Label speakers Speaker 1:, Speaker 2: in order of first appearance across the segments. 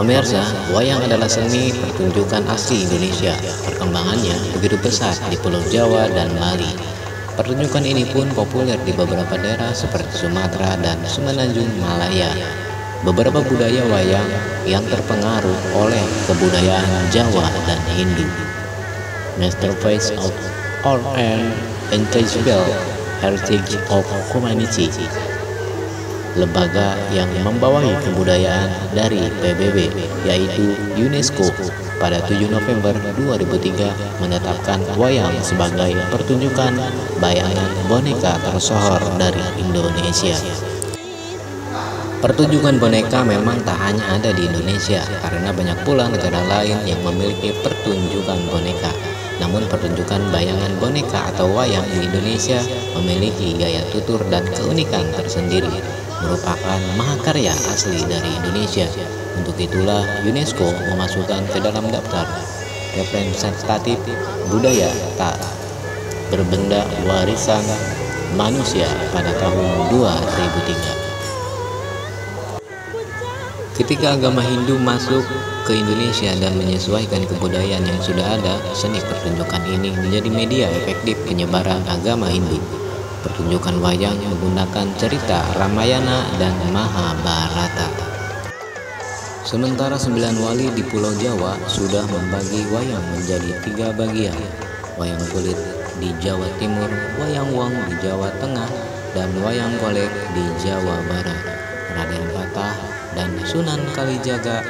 Speaker 1: Pemirsa, wayang adalah seni pertunjukan asli Indonesia. Perkembangannya begitu pesat di Pulau Jawa dan Bali. Pertunjukan ini pun populer di beberapa daerah seperti Sumatera dan Semenanjung Malaya. Beberapa budaya wayang yang terpengaruh oleh kebudayaan Jawa dan Hindu. Masterpiece of Art and Intangible Heritage of Humanity. Lembaga yang membawahi kebudayaan dari PBB yaitu UNESCO pada 7 November 2003 menetapkan wayang sebagai pertunjukan bayangan boneka tersohor dari Indonesia. Pertunjukan boneka memang tak hanya ada di Indonesia karena banyak pula negara lain yang memiliki pertunjukan boneka. Namun pertunjukan bayangan boneka atau wayang di Indonesia memiliki gaya tutur dan keunikan tersendiri, merupakan mahakarya asli dari Indonesia. Untuk itulah UNESCO memasukkan ke dalam daftar representatif budaya tak berbenda warisan manusia pada tahun 2003. Ketika agama Hindu masuk ke Indonesia dan menyesuaikan kebudayaan yang sudah ada, seni pertunjukan ini menjadi media efektif penyebaran agama Hindu. Pertunjukan wayang menggunakan cerita Ramayana dan Mahabharata. Sementara 9 wali di Pulau Jawa sudah membagi wayang menjadi 3 bagian. Wayang kulit di Jawa Timur, wayang wong di Jawa Tengah, dan wayang golek di Jawa Barat. Raden Patah dan Sunan Kalijaga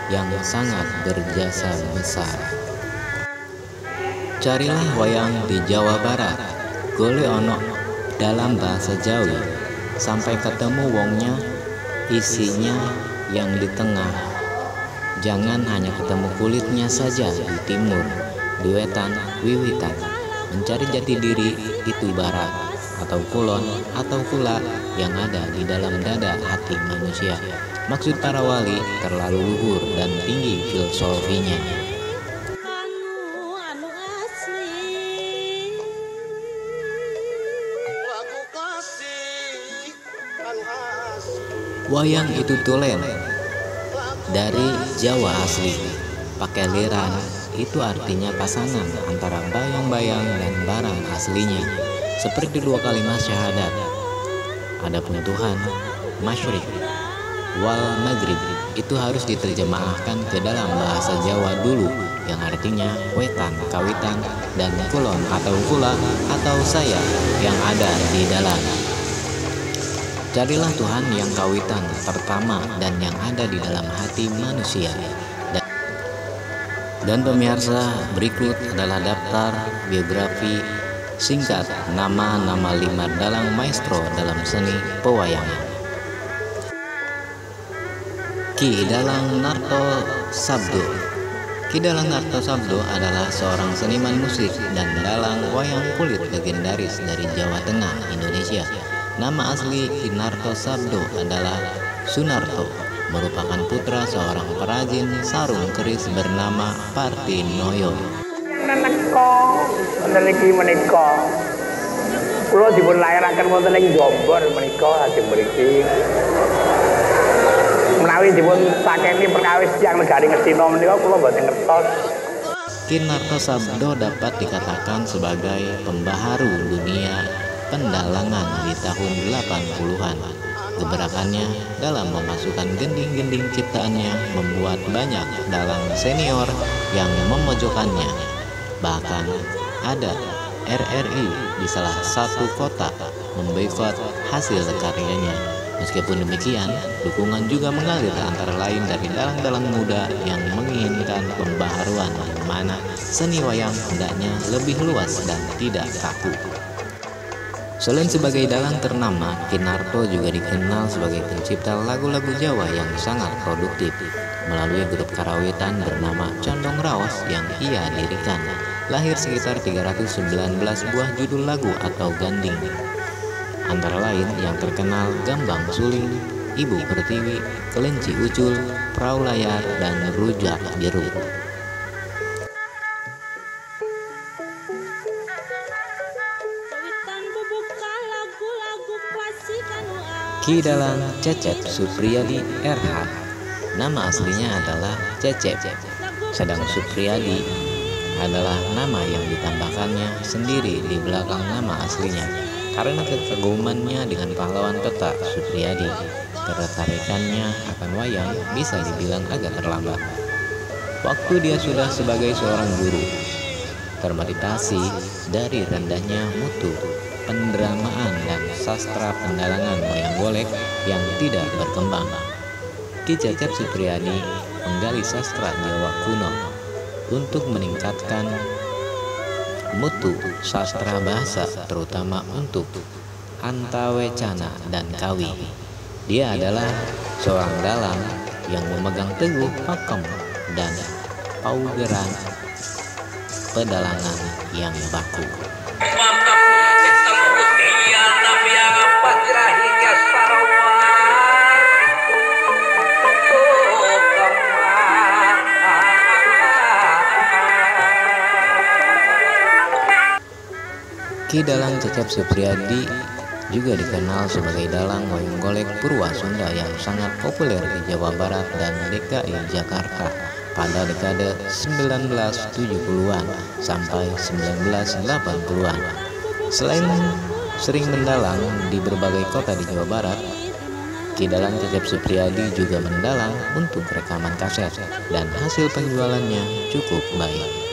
Speaker 1: yang sangat berjasa besar. Carilah wayang di Jawa Barat, gole ono dalam bahasa Jawi, sampai ketemu wongnya, isinya yang di tengah. Jangan hanya ketemu kulitnya saja di timur, di wetan, wiwitan. Mencari jati diri itu barat, atau kulon, atau kula yang ada di dalam dada hati manusia. Maksud para wali terlalu luhur dan tinggi filosofinya. Wayang itu tulen dari Jawa asli. Pakai liran itu artinya pasangan antara bayang-bayang dan barang aslinya. Seperti 2 kalimat syahadat. Adapun Tuhan, Masyriq wal Maghrib itu harus diterjemahkan ke dalam bahasa Jawa dulu, yang artinya wetan, kawitan, dan kulon atau kula atau saya yang ada di dalam. Carilah Tuhan yang kawitan pertama dan yang ada di dalam hati manusia. Dan pemirsa, berikut adalah daftar biografi singkat nama-nama 5 dalang maestro dalam seni pewayangan. Ki Dalang Narto Sabdo. Ki Dalang Narto Sabdo adalah seorang seniman musik dan dalang wayang kulit legendaris dari Jawa Tengah, Indonesia. Nama asli Ki Narto Sabdo adalah Sunarto, merupakan putra seorang perajin sarung keris bernama Partinoyo.
Speaker 2: Menika kula dipun lairaken wonten ing Jombor menika lajeng mriki menawi dipun sakeni perkawis tiyang negari Ngastina menika kula mboten ngertos.
Speaker 1: Ki Narto Sabdo dapat dikatakan sebagai pembaharu dunia pendalangan di tahun 80-an. Gebrakannya dalam memasukkan gending-gending ciptaannya membuat banyak dalang senior yang memojokkannya. Bahkan ada RRI di salah satu kota memboikot hasil karyanya. Meskipun demikian, dukungan juga mengalir antara lain dari dalang-dalang muda yang menginginkan pembaharuan di mana seni wayang hendaknya lebih luas dan tidak kaku. Selain sebagai dalang ternama, Ki Narto juga dikenal sebagai pencipta lagu-lagu Jawa yang sangat produktif melalui grup karawitan bernama Condong Raos yang ia dirikan. Lahir sekitar 319 buah judul lagu atau ganding, antara lain yang terkenal Gambang Suling, Ibu Pertiwi, Kelinci Ucul, Perahu Layar, dan Rujak Jeruk. Ki Dalang Cecep Supriyadi RH. Nama aslinya adalah Cecep, sedang Supriyadi adalah nama yang ditambahkannya sendiri di belakang nama aslinya. Karena kekagumannya dengan pahlawan peta Supriyadi, ketertarikannya akan wayang bisa dibilang agak terlambat. Waktu dia sudah sebagai seorang guru, termotivasi dari rendahnya mutu pendramaan dan sastra pendalangan wayang golek yang tidak berkembang, Ki Cecep Supriyadi menggali sastra Jawa kuno untuk meningkatkan mutu sastra bahasa, terutama untuk antawecana dan kawi. Dia adalah seorang dalang yang memegang teguh pakem dan paugeran pedalangan yang baku. Ki Dalang Cecep Supriyadi juga dikenal sebagai dalang wayang golek Purwa Sunda yang sangat populer di Jawa Barat dan DKI Jakarta pada dekade 1970-an sampai 1980-an. Selain sering mendalang di berbagai kota di Jawa Barat, Ki Dalang Cecep Supriyadi juga mendalang untuk rekaman kaset dan hasil penjualannya cukup baik.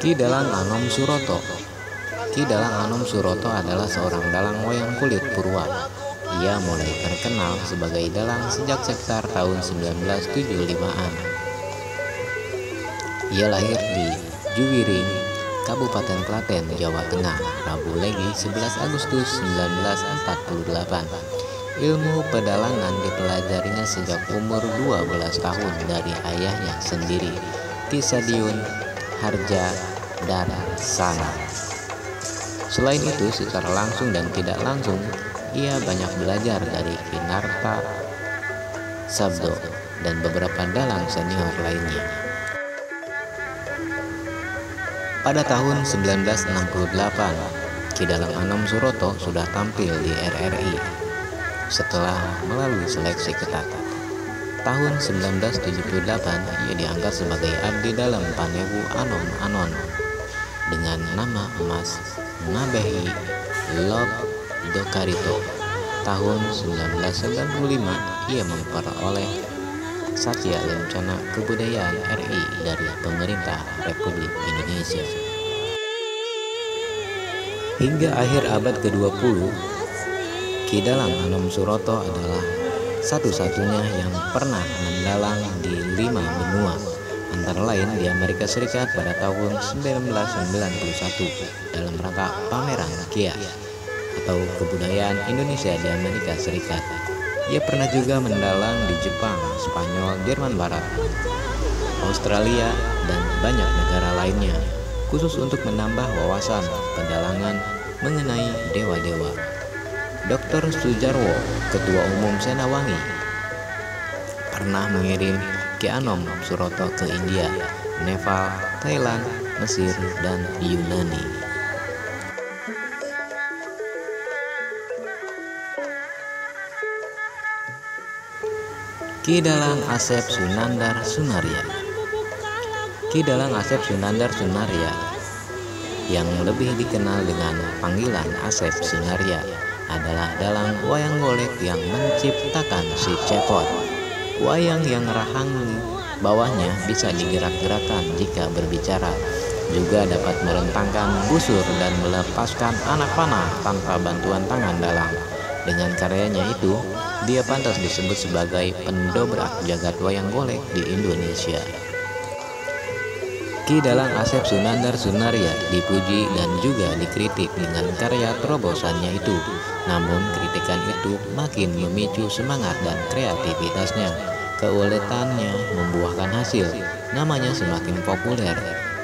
Speaker 1: Ki Dalang Anom Suroto. Ki Dalang Anom Suroto adalah seorang dalang wayang kulit Purwa. Ia mulai terkenal sebagai dalang sejak sekitar tahun 1975-an. Ia lahir di Juwiring, Kabupaten Klaten, Jawa Tengah, Rabu Legi 11 Agustus 1948. Ilmu pedalangan dipelajarinya sejak umur 12 tahun dari ayahnya sendiri, Ki Sadiun Harja Darsana. Selain itu, secara langsung dan tidak langsung, ia banyak belajar dari Ki Narta Sabdo dan beberapa dalang senior lainnya. Pada tahun 1968, Ki Dalang Anom Suroto sudah tampil di RRI setelah melalui seleksi ketat. Tahun 1978, ia diangkat sebagai abdi dalam Panewu Anom Anon dengan nama emas Ngabehi Lob Dokarito. Tahun 1995, ia memperoleh Satya Lencana Kebudayaan RI dari Pemerintah Republik Indonesia. Hingga akhir abad ke-20, Ki Dalang Anom Suroto adalah satu-satunya yang pernah mendalang di 5 benua, antara lain di Amerika Serikat pada tahun 1991 dalam rangka pameran KIA atau Kebudayaan Indonesia di Amerika Serikat. Ia pernah juga mendalang di Jepang, Spanyol, Jerman Barat, Australia, dan banyak negara lainnya, khusus untuk menambah wawasan pedalangan mengenai dewa-dewa. Dr. Sujarwo, Ketua Umum Senawangi, pernah mengirim Ki Anom Suroto ke India, Nepal, Thailand, Mesir, dan Yunani. Ki Dalang Asep Sunandar Sunaria. Ki Dalang Asep Sunandar Sunaria, yang lebih dikenal dengan panggilan Asep Sunaria, adalah dalang wayang golek yang menciptakan si cepot. Wayang yang rahang bawahnya bisa digerak-gerakan jika berbicara, juga dapat merentangkan busur dan melepaskan anak panah tanpa bantuan tangan dalang. Dengan karyanya itu, dia pantas disebut sebagai pendobrak jagat wayang golek di Indonesia. Ki Dalang Asep Sunandar Sunaria dipuji dan juga dikritik dengan karya terobosannya itu. Namun kritikan itu makin memicu semangat dan kreativitasnya. Keuletannya membuahkan hasil. Namanya semakin populer,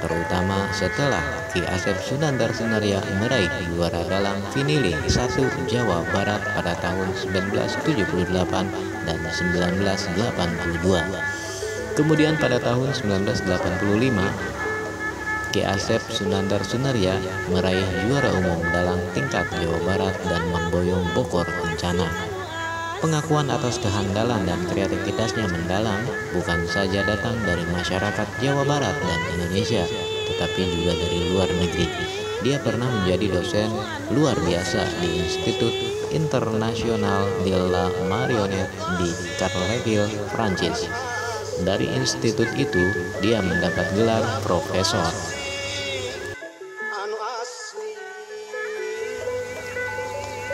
Speaker 1: terutama setelah Ki Asep Sunandar Sunaria meraih juara dalang Vinili 1 Jawa Barat pada tahun 1978 dan 1982. Kemudian pada tahun 1985, Ki Asep Sunandar Sunarya meraih juara umum dalam tingkat Jawa Barat dan memboyong Bogor Kencana. Pengakuan atas kehandalan dan kreativitasnya mendalam bukan saja datang dari masyarakat Jawa Barat dan Indonesia, tetapi juga dari luar negeri. Dia pernah menjadi dosen luar biasa di Institut International de la Marionnette di Carleville, Prancis. Dari institut itu, dia mendapat gelar profesor.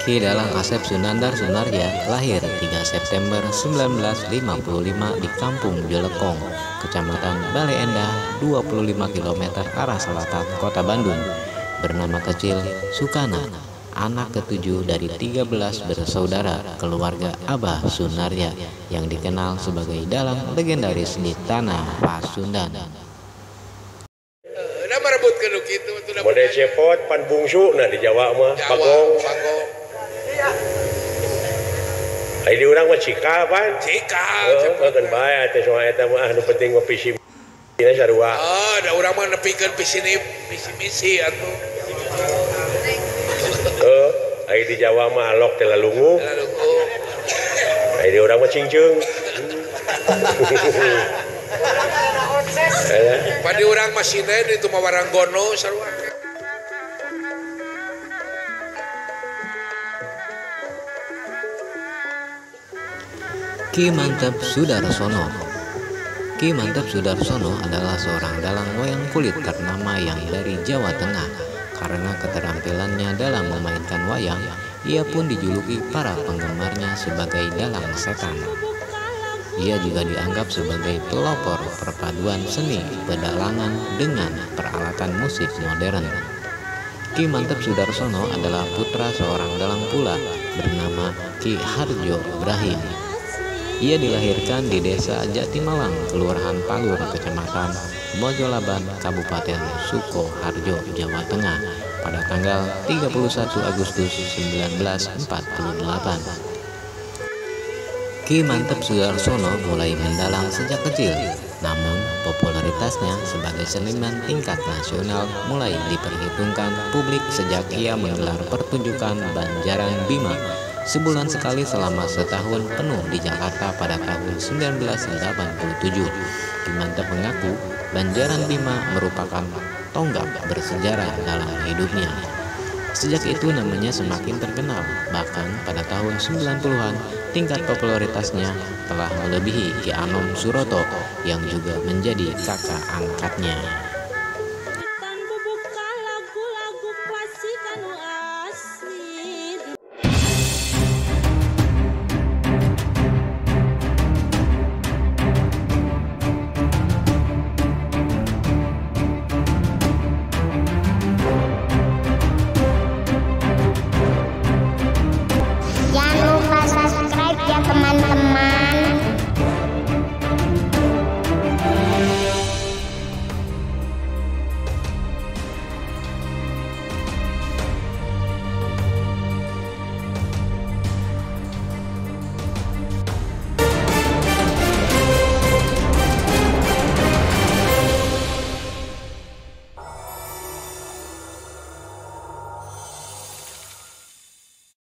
Speaker 1: Ki Dalang Asep Sunandar Sunarya lahir 3 September 1955 di Kampung Jelekong, Kecamatan Bale Endah, 25 km arah selatan Kota Bandung. Bernama kecil Sukana, anak ke-7 dari 13 bersaudara keluarga Abah Sunarya yang dikenal sebagai dalang legendaris di tanah Pasundan.
Speaker 3: Model cepot pan bungsu nah di Jawa mah pagong. Ai di urang mah cika pan.
Speaker 4: Cika.
Speaker 3: Makan bae teh soal eta mah anu penting mah visi misi sarua.
Speaker 4: Da urang mah nepikeun visi misi atuh.
Speaker 3: Ai di Jawa mah alok teh lalungu. Ai di urang mah cingceung.
Speaker 4: Padi urang mah sinen itu mah waranggono sarua.
Speaker 1: Ki Mantep Sudarsono. Ki Mantep Sudarsono adalah seorang dalang wayang kulit ternama yang dari Jawa Tengah. Karena keterampilannya dalam memainkan wayang, ia pun dijuluki para penggemarnya sebagai dalang setan. Ia juga dianggap sebagai pelopor perpaduan seni pedalangan dengan peralatan musik modern. Ki Mantep Sudarsono adalah putra seorang dalang pula bernama Ki Harjo Brahim. Ia dilahirkan di desa Jatimalang, Kelurahan Palur, Kecamatan Mojolaban, Kabupaten Sukoharjo, Jawa Tengah pada tanggal 31 Agustus 1948. Ki Mantep Sudarsono mulai mendalang sejak kecil, namun popularitasnya sebagai seniman tingkat nasional mulai diperhitungkan publik sejak ia menggelar pertunjukan Banjaran Bima sebulan sekali selama setahun penuh di Jakarta pada tahun 1987. Ki Mantep mengaku Banjaran Bima merupakan tonggak bersejarah dalam hidupnya. Sejak itu namanya semakin terkenal, bahkan pada tahun 90-an tingkat popularitasnya telah melebihi Ki Anom Suroto yang juga menjadi kakak angkatnya.